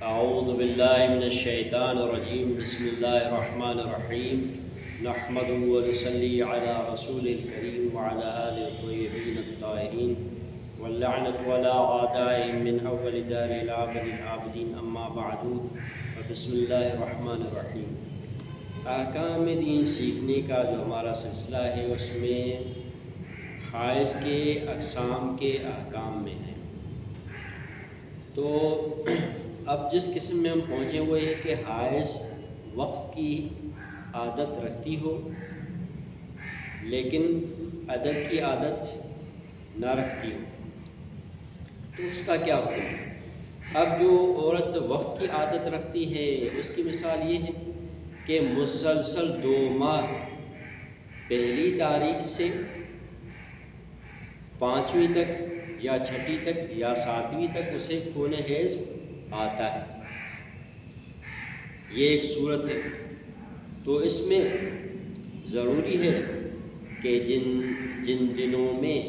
اعوذ باللہ من الشیطان الرجیم بسم اللہ الرحمن الرحیم نحمده ونصلی علی رسول الکریم وعلی آلہ الطیبین الطاہرین واللعنة ولا عادائهم من اول دار العابد العابدین اما بعد بسم اللہ الرحمن الرحیم۔ احکام دین سیکھنے کا جو ہمارا سلسلہ ہے اس میں حائض کے اقسام کے احکام میں ہے، تو اب جس قسم میں ہم پہنچے وہ ہے کہ حائض وقت کی عادت رکھتی ہو لیکن عدد کی عادت نہ رکھتی ہو، تو اس کا کیا حکم ہے؟ اب جو عورت وقت کی عادت رکھتی ہے اس کی مثال یہ ہے کہ مسلسل 2 ماہ پہلی تاریخ سے 5ویں تک یا 6ٹی تک یا 7ویں تک اسے خون حیض آتا ہے، یہ ایک صورت ہے۔ تو اس میں ضروری ہے کہ جن دنوں میں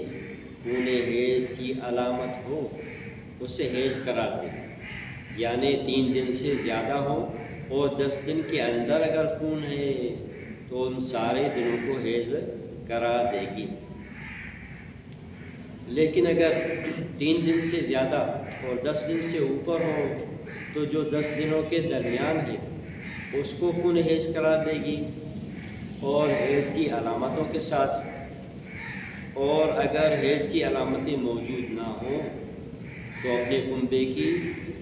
خون حیض کی علامت ہو اسے حیض قرار دے، یعنی 3 دن سے زیادہ ہو اور 10 دن کے اندر اگر خون ہے تو ان سارے دنوں کو حیض قرار دے گی۔ لیکن اگر 3 دن سے زیادہ اور 10 دن سے اوپر ہو تو جو 10 دنوں کے درمیان ہے اس کو خون حیض قرار دے گی اور حیض کی علامتوں کے ساتھ، اور اگر حیض کی علامتیں موجود نہ ہوں تو اپنے کنبے کی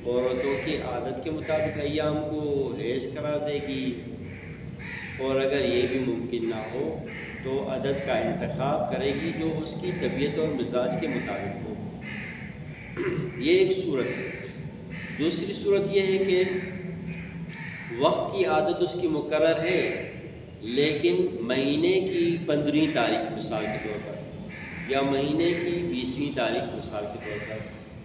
عورتوں کی عادت کے مطابق ایام کو حیض قرار دے گی، اور اگر یہ بھی ممکن نہ ہو تو عدد کا انتخاب کرے گی جو اس کی طبیعت اور مزاج کے مطابق ہو۔ یہ ایک صورت ہے۔ دوسری صورت یہ ہے کہ وقت کی عادت اس کی مقرر ہے لیکن مہینے کی 15ویں تاریخ مثال کے طور پر، یا مہینے کی 20ویں تاریخ مثال کے طور پر،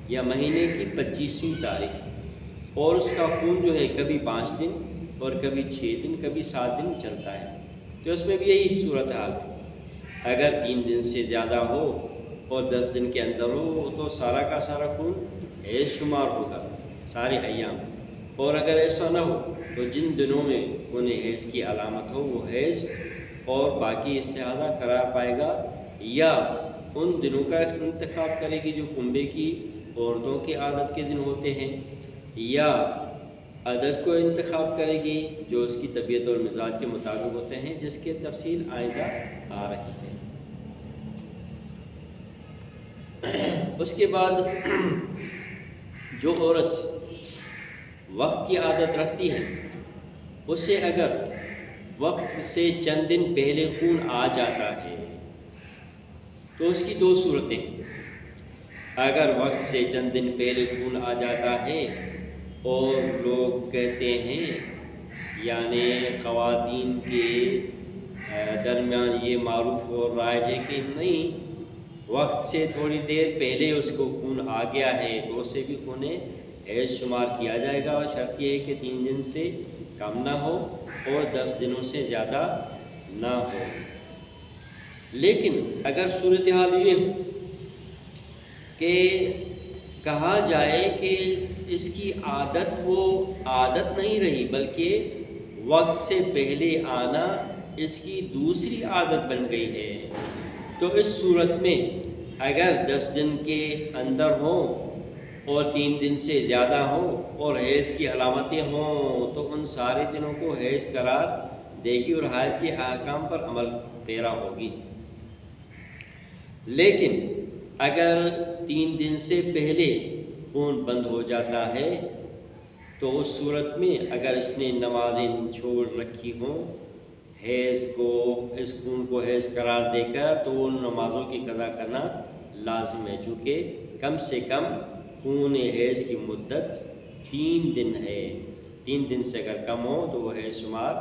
یا مہینے کی 25ویں تاریخ، اور اس کا خون جو ہے کبھی 5 دن اور کبھی 6 دن کبھی 7 دن چلتا ہے، تو اس میں بھی یہی صورتحال ہے۔ اگر 3 دن سے زیادہ ہو اور 10 دن کے اندر ہو تو سارا کا سارا خون حیض شمار ہوگا سارے ایام، اور اگر ایسا نہ ہو تو جن دنوں میں خون حیض کی علامت ہو وہ حیض اور باقی استحاضہ قرار پائے گا، یا ان دنوں کا انتخاب کرے گی جو کنبے کی عورتوں کی عادت کے دن ہوتے ہیں، یا عدد کو انتخاب کرے گی جو اس کی طبیعت اور مزاج کے مطابق ہوتے ہیں، جس کی تفصیل آئندہ آ رہی ہے۔ اس کے بعد جو عورت وقت کی عادت رکھتی ہے اسے اگر وقت سے چند دن پہلے خون آ جاتا ہے تو اس کی 2 صورتیں۔ اگر وقت سے چند دن پہلے خون آ جاتا ہے اور لوگ کہتے ہیں، یعنی خواتین کے درمیان یہ معروف اور رائج ہے کہ نہیں، وقت سے تھوڑی دیر پہلے اس کو خون آ گیا ہے تو اسے بھی خون حیض شمار کیا جائے گا، اور شرط یہ ہے کہ 3 دن سے کم نہ ہو اور 10 دنوں سے زیادہ نہ ہو۔ لیکن اگر صورتحال یہ ہو کہ کہا جائے کہ اس کی عادت وہ عادت نہیں رہی بلکہ وقت سے پہلے آنا اس کی دوسری عادت بن گئی ہے، تو اس صورت میں اگر 10 دن کے اندر ہوں اور 3 دن سے زیادہ ہوں اور حیض کی علامتیں ہوں تو ان سارے دنوں کو حیض قرار دے گی اور حیض کے احکام پر عمل پیرا ہوگی۔ لیکن اگر 3 دن سے پہلے خون بند ہو جاتا ہے تو اس صورت میں اگر اس نے نمازیں چھوڑ رکھی ہوں حیض کو، اس خون کو حیض قرار دے کر، تو ان نمازوں کی قضا کرنا لازم ہے، چونکہ کم سے کم خون حیض کی مدت 3 دن ہے۔ 3 دن سے اگر کم ہو تو وہ حیض شمار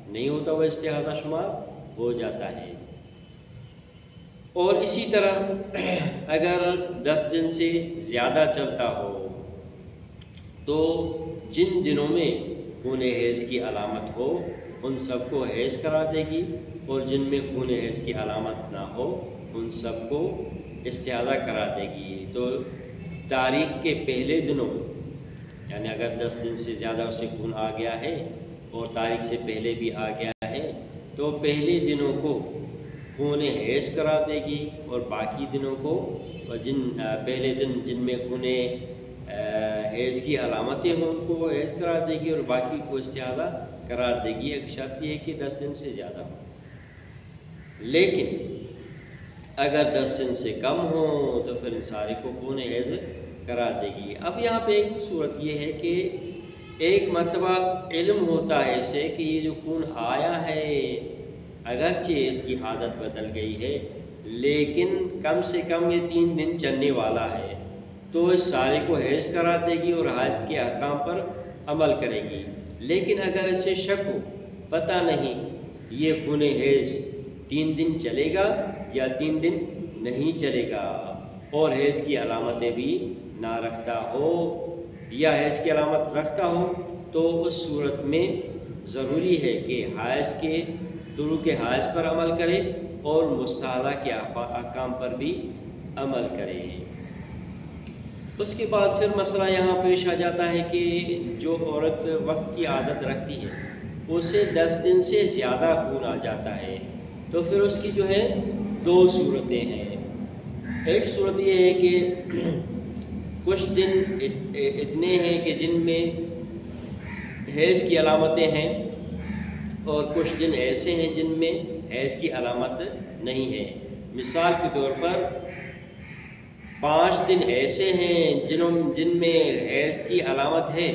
نہیں ہوتا، وہ استحاضہ شمار ہو جاتا ہے۔ اور اسی طرح اگر 10 دن سے زیادہ چلتا ہو تو جن دنوں میں خون حیض کی علامت ہو ان سب کو حیض قرار دے گی، اور جن میں خون حیض کی علامت نہ ہو ان سب کو استحاضہ قرار دے گی۔ تو تاریخ کے پہلے دنوں یعنی اگر 10 دن سے زیادہ اسے خون آ گیا ہے اور تاریخ سے پہلے بھی آ گیا ہے تو پہلے دنوں کو خون حیض قرار دے گی اور باقی دنوں کو پہلے دن جن میں خون حیض کی علامتیں ہوں ان کو وہ حیض قرار دے گی اور باقی کو استحاضہ قرار دے گی۔ ایک شرط یہ ہے کہ 10 دن سے زیادہ ہو، لیکن اگر 10 دن سے کم ہو تو پھر ان سارے کو خون حیض قرار دے گی۔ اب یہاں پہ ایک صورت یہ ہے کہ ایک مرتبہ علم ہوتا ہے اسے کہ یہ جو خون آیا ہے اگرچہ اس کی عادت بدل گئی ہے لیکن کم سے کم یہ 3 دن چلنے والا ہے، تو اس سارے کو حیض قرار دے گی اور حیض کے احکام پر عمل کرے گی۔ لیکن اگر اسے شک ہو، پتہ نہیں یہ خون حیض 3 دن چلے گا یا 3 دن نہیں چلے گا اور حیض کی علامتیں بھی نہ رکھتا ہو یا حیض کی علامت رکھتا ہو، تو اس صورت میں ضروری ہے کہ حیض کے ترک حیض پر عمل کرے اور مستحاضہ کے احکام پر بھی عمل کرے۔ اس کے بعد پھر مسئلہ یہاں پیش آ جاتا ہے کہ جو عورت وقت کی عادت رکھتی ہے اسے 10 دن سے زیادہ خون آ جاتا ہے تو پھر اس کی جو ہے 2 صورتیں ہیں۔ ایک صورت یہ ہے کہ کچھ دن اتنے ہیں کہ جن میں حیض کی علامتیں ہیں اور کچھ دن ایسے ہیں جن میں حیض کی علامت نہیں ہے۔ مثال کے طور پر 5 دن ایسے ہیں جن میں حیض کی علامت ہے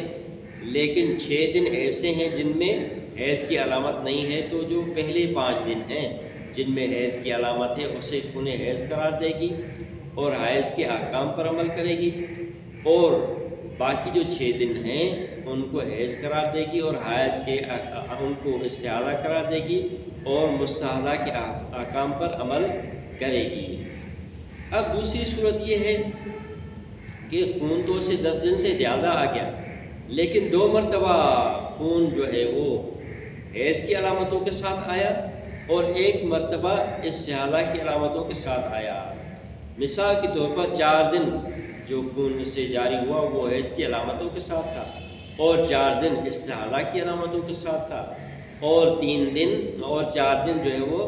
لیکن 6 دن ایسے ہیں جن میں حیض کی علامت نہیں ہے، تو جو پہلے 5 دن ہیں جن میں حیض کی علامت ہے اسے خون حیض قرار دے گی اور حیض کے احکام پر عمل کرے گی، اور باقی جو 6 دن ہیں ان کو حیض قرار دے گی اور حیض کے ان کو استحاضہ قرار دے گی اور مستحاضہ کے احکام پر عمل کرے گی۔ اب دوسری صورت یہ ہے کہ خون تو اسے 10 دن سے زیادہ آ گیا لیکن 2 مرتبہ خون جو ہے وہ حیض کی علامتوں کے ساتھ آیا اور 1 مرتبہ استحاضہ کی علامتوں کے ساتھ آیا۔ مثال کے طور پر 4 دن جو خون سے جاری ہوا وہ حیض کی علامتوں کے ساتھ تھا اور 4 دن استحاضہ کی علامتوں کے ساتھ تھا اور 3 دن اور 4 دن جو ہے وہ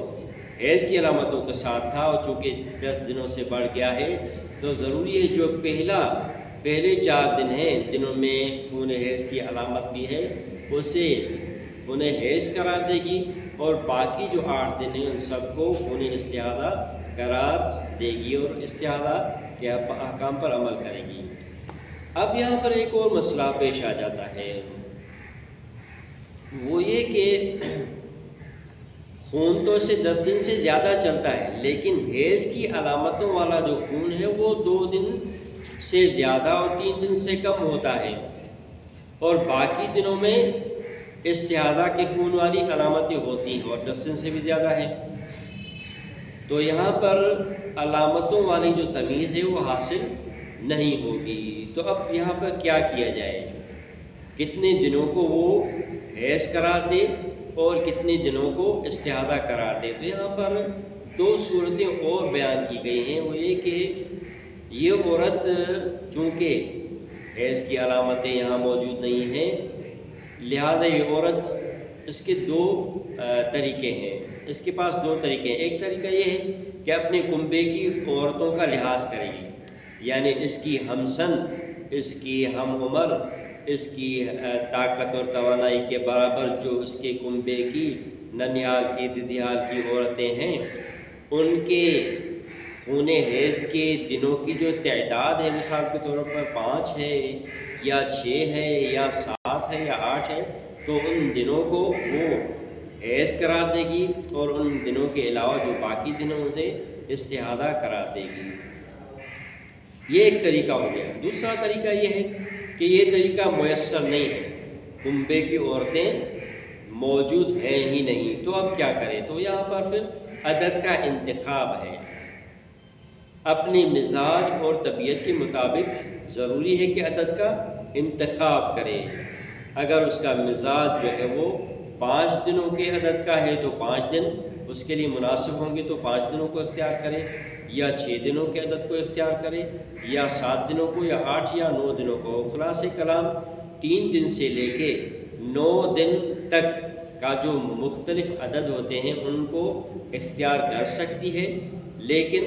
حیض کی علامتوں کے ساتھ تھا، اور چونکہ 10 دنوں سے بڑھ گیا ہے تو ضروری ہے جو پہلے 4 دن ہیں جنہوں میں خون حیض کی علامت بھی ہے اسے خون حیض قرار دے گی اور باقی جو 8 دن ہیں ان سب کو خون استحاضہ قرار دے گی اور استحاضہ کے احکام پر عمل کرے گی۔ اب یہاں پر ایک اور مسئلہ پیش آ جاتا ہے، وہ یہ کہ خون تو اسے 10 دن سے زیادہ چلتا ہے لیکن حیض کی علامتوں والا جو خون ہے وہ 2 دن سے زیادہ اور 3 دن سے کم ہوتا ہے اور باقی دنوں میں استحاضہ کے خون والی علامتیں ہوتی ہیں اور 10 دن سے بھی زیادہ ہے، تو یہاں پر علامتوں والی جو تمیز ہے وہ حاصل نہیں ہوگی۔ تو اب یہاں پر کیا کیا جائے، کتنے دنوں کو وہ حیض قرار دے اور کتنے دنوں کو استحاضہ قرار دے؟ تو یہاں پر 2 صورتیں اور بیان کی گئی ہیں، وہ یہ کہ یہ عورت چونکہ حیض کی علامتیں یہاں موجود نہیں ہیں لہذا یہ عورت اس کے 2 طریقے ہیں، اس کے پاس 2 طریقے ہیں۔ ایک طریقہ یہ ہے کہ اپنے کنبے کی عورتوں کا لحاظ کرے گی، یعنی اس کی ہمسن، اس کی ہم عمر، اس کی طاقت اور توانائی کے برابر جو اس کے کنبے کی ننیال کی ددیال کی عورتیں ہیں ان کے خون حیض کے دنوں کی جو تعداد ہے مثال کے طور پر 5 ہے یا 6 ہے یا 7 ہے یا 8 ہے تو ان دنوں کو وہ حیض قرار دے گی اور ان دنوں کے علاوہ جو باقی دنوں سے استحاضہ قرار دے گی۔ یہ ایک طریقہ ہو گیا۔ دوسرا طریقہ یہ ہے کہ یہ طریقہ میسر نہیں ہے، کنبے کی عورتیں موجود ہیں ہی نہیں، تو اب کیا کرے؟ تو یہاں پر پھر عدد کا انتخاب ہے، اپنے مزاج اور طبیعت کے مطابق ضروری ہے کہ عدد کا انتخاب کرے۔ اگر اس کا مزاج جو ہے وہ 5 دنوں کے عدد کا ہے تو 5 دن اس کے لیے مناسب ہوں گے تو 5 دنوں کو اختیار کرے، یا 6 دنوں کے عدد کو اختیار کرے، یا 7 دنوں کو، یا 8 یا 9 دنوں کو۔ خلاصہ کلام 3 دن سے لے کے 9 دن تک کا جو مختلف عدد ہوتے ہیں ان کو اختیار کر سکتی ہے، لیکن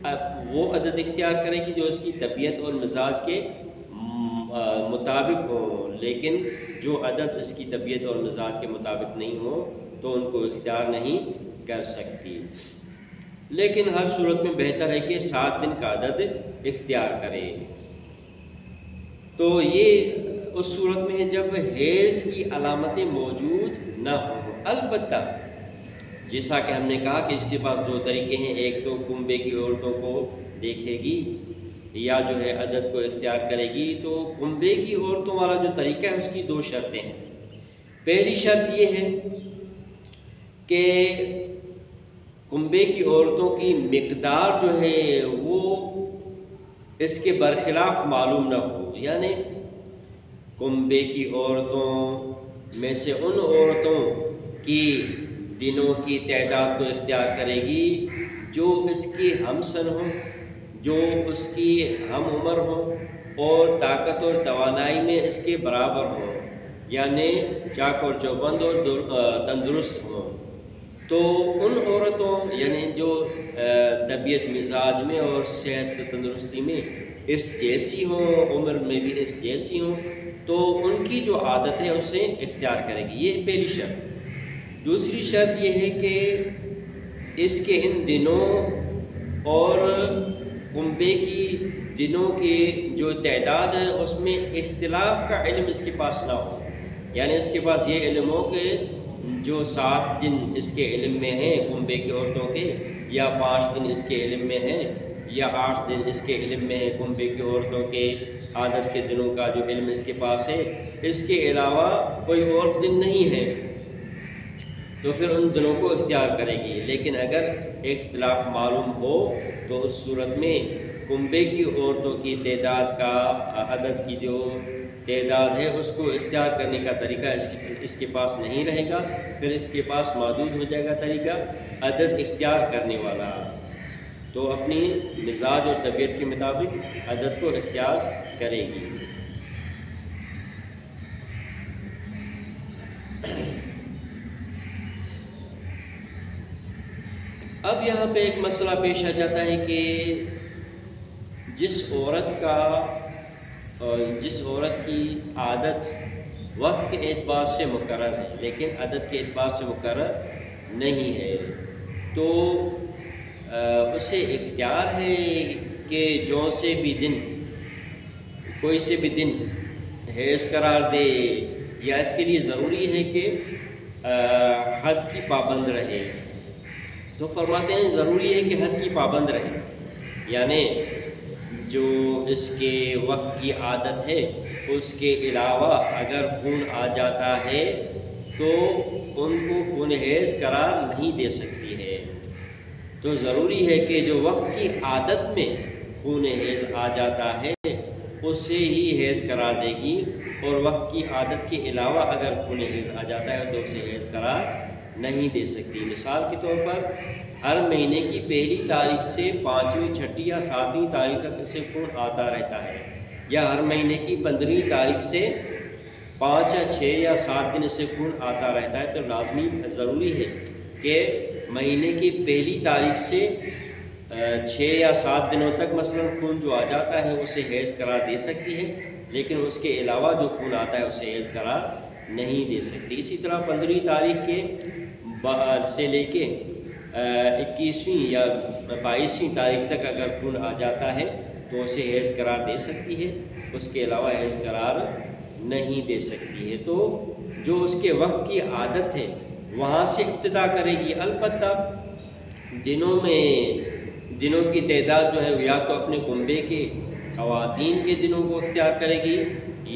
اب وہ عدد اختیار کرے گی جو اس کی طبیعت اور مزاج کے مطابق ہوں، لیکن جو عدد اس کی طبیعت اور مزاج کے مطابق نہیں ہو تو ان کو اختیار نہیں کر سکتی۔ لیکن ہر صورت میں بہتر ہے کہ 7 دن کا عدد اختیار کرے۔ تو یہ اس صورت میں ہے جب حیض کی علامتیں موجود نہ ہوں۔ البتہ جیسا کہ ہم نے کہا کہ اس کے پاس 2 طریقے ہیں، ایک تو کنبے کی عورتوں کو دیکھے گی یا جو ہے عدد کو اختیار کرے گی۔ تو کنبے کی عورتوں والا جو طریقہ ہے اس کی 2 شرطیں ہیں۔ پہلی شرط یہ ہے کہ کنبے کی عورتوں کی مقدار جو ہے وہ اس کے برخلاف معلوم نہ ہو، یعنی کنبے کی عورتوں میں سے ان عورتوں کی دنوں کی تعداد کو اختیار کرے گی جو اس کی ہمسن ہوں، جو اس کی ہم عمر ہوں اور طاقت اور توانائی میں اس کے برابر ہوں، یعنی چاق اور چوبند اور تندرست ہوں۔ تو ان عورتوں یعنی جو طبیعت مزاج میں اور صحت تندرستی میں اس جیسی ہوں، عمر میں بھی اس جیسی ہوں، تو ان کی جو عادت ہے اسے اختیار کرے گی۔ یہ پہلی شرط۔ دوسری شرط یہ ہے کہ اس کے ان دنوں اور کنبے کی دنوں کی جو تعداد ہے اس میں اختلاف کا علم اس کے پاس نہ ہو، یعنی اس کے پاس یہ علم ہو کہ جو 7 دن اس کے علم میں ہیں کنبے کی عورتوں کے، یا 5 دن اس کے علم میں ہیں، یا 8 دن اس کے علم میں ہیں کنبے کی عورتوں کے عادت کے دنوں کا جو علم اس کے پاس ہے، اس کے علاوہ کوئی اور دن نہیں ہے، تو پھر ان دنوں کو اختیار کرے گی۔ لیکن اگر اختلاف معلوم ہو تو اس صورت میں کنبے کی عورتوں کی تعداد کا عدد کی جو تعداد ہے اس کو اختیار کرنے کا طریقہ اس کے پاس نہیں رہے گا، پھر اس کے پاس محدود ہو جائے گا طریقہ عدد اختیار کرنے والا، تو اپنی مزاج اور طبیعت کے مطابق عدد کو اختیار کرے گی۔ اب یہاں پہ ایک مسئلہ پیش آ جاتا ہے کہ جس عورت کی عادت وقت کے اعتبار سے مقرر ہے لیکن عدد کے اعتبار سے مقرر نہیں ہے، تو اسے اختیار ہے کہ جو سے بھی دن کوئی سے بھی دن حیض قرار دے، یا اس کے لیے ضروری ہے کہ حد کی پابند رہے؟ تو فرماتے ہیں ضروری ہے کہ حد کی پابند رہے، یعنی جو اس کے وقت کی عادت ہے اس کے علاوہ اگر خون آ جاتا ہے تو ان کو خون حیض قرار نہیں دے سکتی ہے۔ تو ضروری ہے کہ جو وقت کی عادت میں خون حیض آ جاتا ہے اسے ہی حیض قرار دے گی، اور وقت کی عادت کے علاوہ اگر خون حیض آ جاتا ہے تو اسے حیض قرار نہیں دے سکتی۔ مثال کے طور پر ہر مہینے کی پہلی تاریخ سے 5ویں، 6ٹھی یا 7ویں تاریخ تک اسے خون آتا رہتا ہے، یا ہر مہینے کی 15ویں تاریخ سے 5 یا 6 یا 7 دن اسے خون آتا رہتا ہے، تو لازمی ضروری ہے کہ مہینے کی پہلی تاریخ سے 6 یا 7 دنوں تک مثلا خون جو آ جاتا ہے اسے حیض قرار دے سکتی ہے، لیکن اس کے علاوہ جو خون آتا ہے اسے حیض قرار نہیں دے سکتی۔ اسی طرح 15ویں تاریخ کے سے لے کے 21ویں یا 22ویں تاریخ تک اگر خون آ جاتا ہے تو اسے حیض قرار دے سکتی ہے، اس کے علاوہ حیض قرار نہیں دے سکتی ہے۔ تو جو اس کے وقت کی عادت ہے وہاں سے ابتدا کرے گی، البتہ دنوں کی تعداد جو ہے یا تو اپنے کنبے کے خواتین کے دنوں کو اختیار کرے گی،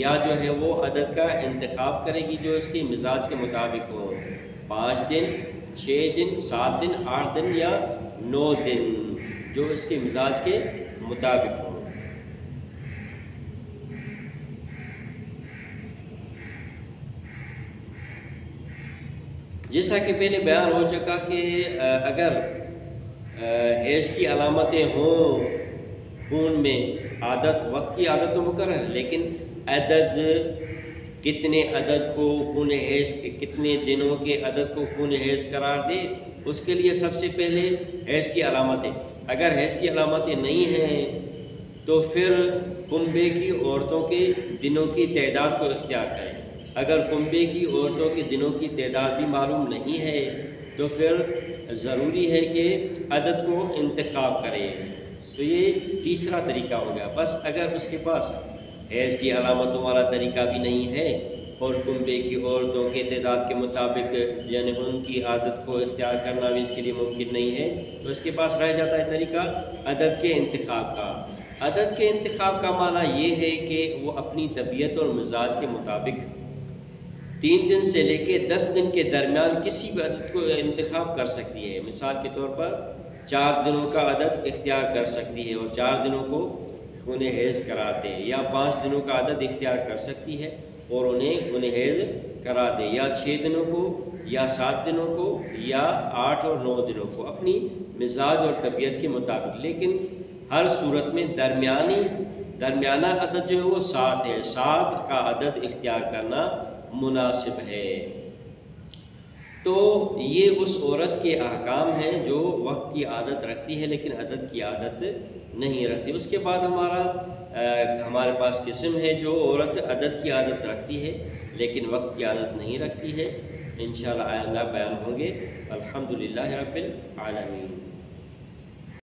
یا جو ہے وہ عدد کا انتخاب کرے گی جو اس کے مزاج کے مطابق ہو، 5 دن، 6 دن، 7 دن، 8 دن یا 9 دن، جو اس کے مزاج کے مطابق ہو۔ جیسا کہ پہلے بیان ہو چکا کہ اگر حیض کی علامتیں ہوں خون میں، عادت وقت کی عادت تو مقرر ہے لیکن عدد کتنے عدد کو خون حیض کتنے دنوں کے عدد کو خون حیض قرار دے، اس کے لیے سب سے پہلے حیض کی علامتیں، اگر حیض کی علامتیں نہیں ہیں تو پھر کنبے کی عورتوں کے دنوں کی تعداد کو اختیار کریں۔ اگر کنبے کی عورتوں کے دنوں کی تعداد بھی معلوم نہیں ہے تو پھر ضروری ہے کہ عدد کو انتخاب کریں۔ تو یہ تیسرا طریقہ ہو گیا۔ بس اگر اس کے پاس حیض کی علامتوں والا طریقہ بھی نہیں ہے اور کنبے کی عورتوں کے تعداد کے مطابق یعنی ان کی عادت کو اختیار کرنا بھی اس کے لیے ممکن نہیں ہے، تو اس کے پاس رہ جاتا ہے طریقہ عدد کے انتخاب کا۔ عدد کے انتخاب کا معنی یہ ہے کہ وہ اپنی طبیعت اور مزاج کے مطابق 3 دن سے لے کے 10 دن کے درمیان کسی بھی عدد کو انتخاب کر سکتی ہے۔ مثال کے طور پر 4 دنوں کا عدد اختیار کر سکتی ہے اور 4 دنوں کو خون حیض قرار دے، یا 5 دنوں کا عدد اختیار کر سکتی ہے اور انہیں خون حیض قرار دے، یا 6 دنوں کو، یا 7 دنوں کو، یا 8 اور 9 دنوں کو، اپنی مزاج اور طبیعت کے مطابق۔ لیکن ہر صورت میں درمیانہ عدد جو ہے وہ 7 ہے، 7 کا عدد اختیار کرنا مناسب ہے۔ تو یہ اس عورت کے احکام ہیں جو وقت کی عادت رکھتی ہے لیکن عدد کی عادت نہیں رکھتی۔ اس کے بعد ہمارے پاس قسم ہے جو عورت عدد کی عادت رکھتی ہے لیکن وقت کی عادت نہیں رکھتی ہے۔ انشاءاللہ آئندہ بیان ہوں گے۔ الحمدللہ رب العالمین۔